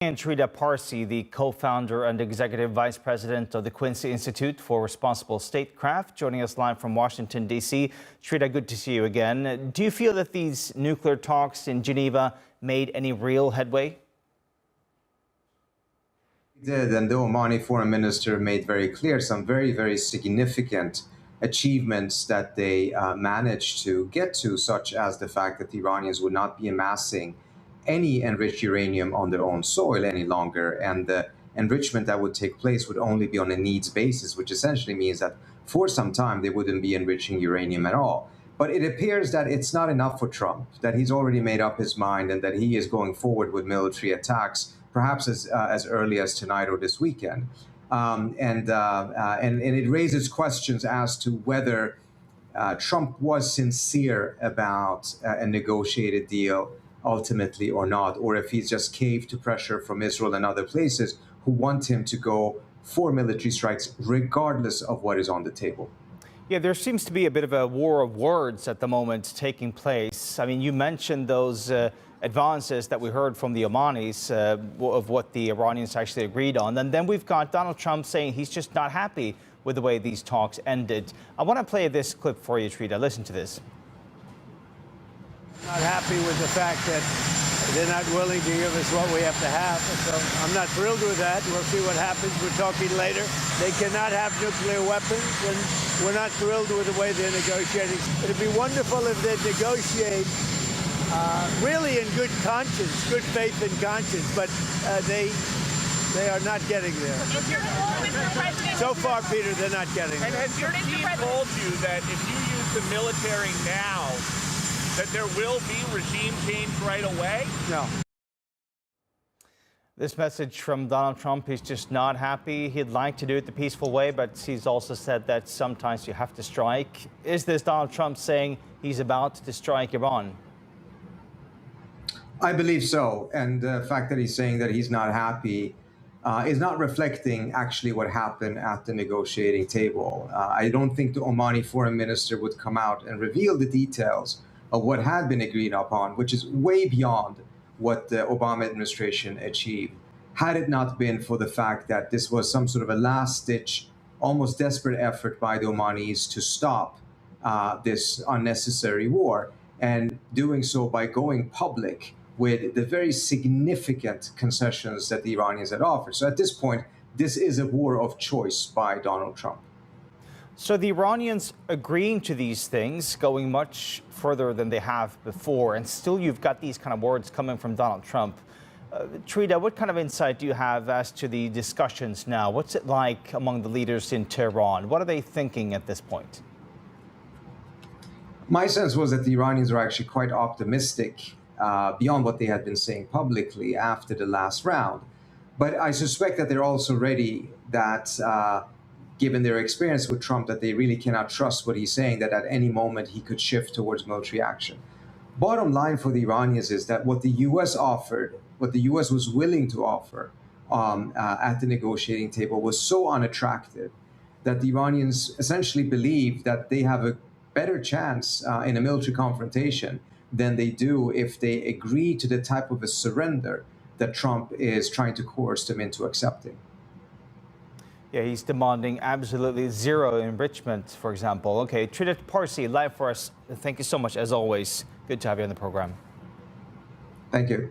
And Trita Parsi, the co-founder and executive vice president of the Quincy Institute for Responsible Statecraft, joining us live from Washington, D.C. Trita, good to see you again. Do you feel that these nuclear talks in Geneva made any real headway? Did, and the Omani foreign minister made very clear some very, very significant achievements that they managed to get to, such as the fact that the Iranians would not be amassing any enriched uranium on their own soil any longer, and the enrichment that would take place would only be on a needs basis, which essentially means that for some time they wouldn't be enriching uranium at all. But it appears that it's not enough for Trump, that he's already made up his mind and that he is going forward with military attacks, perhaps as early as tonight or this weekend. And it raises questions as to whether Trump was sincere about a negotiated deal ultimately or not, or if he's just caved to pressure from Israel and other places who want him to go for military strikes regardless of what is on the table. Yeah, there seems to be a bit of a war of words at the moment taking place. I mean, you mentioned those advances that we heard from the Omanis of what the Iranians actually agreed on. And then we've got Donald Trump saying he's just not happy with the way these talks ended. I want to play this clip for you, Trita. Listen to this. Not happy with the fact that they're not willing to give us what we have to have. So I'm not thrilled with that. We'll see what happens. We're talking later. They cannot have nuclear weapons, and we're not thrilled with the way they're negotiating. It'd be wonderful if they'd negotiate really in good conscience, good faith and conscience, but they are not getting there. So far, Peter, they're not getting there. And has your team told you that if you use the military now, that there will be regime change right away? No. This message from Donald Trump, he's just not happy. He'd like to do it the peaceful way, but he's also said that sometimes you have to strike. Is this Donald Trump saying he's about to strike Iran? I believe so. And the fact that he's saying that he's not happy is not reflecting actually what happened at the negotiating table. I don't think the Omani foreign minister would come out and reveal the details of what had been agreed upon, which is way beyond what the Obama administration achieved, had it not been for the fact that this was some sort of a last-ditch, almost desperate effort by the Omanis to stop this unnecessary war, and doing so by going public with the very significant concessions that the Iranians had offered. So at this point, this is a war of choice by Donald Trump. So the Iranians agreeing to these things, going much further than they have before, and still you've got these kind of words coming from Donald Trump. Trita, what kind of insight do you have as to the discussions now? What's it like among the leaders in Tehran? What are they thinking at this point? My sense was that the Iranians are actually quite optimistic beyond what they had been saying publicly after the last round. But I suspect that they're also ready that given their experience with Trump, that they really cannot trust what he's saying, that at any moment he could shift towards military action. Bottom line for the Iranians is that what the U.S. offered, what the U.S. was willing to offer at the negotiating table was so unattractive that the Iranians essentially believe that they have a better chance in a military confrontation than they do if they agree to the type of a surrender that Trump is trying to coerce them into accepting. Yeah, he's demanding absolutely zero enrichment, for example. Okay, Trita Parsi, live for us. Thank you so much, as always. Good to have you on the program. Thank you.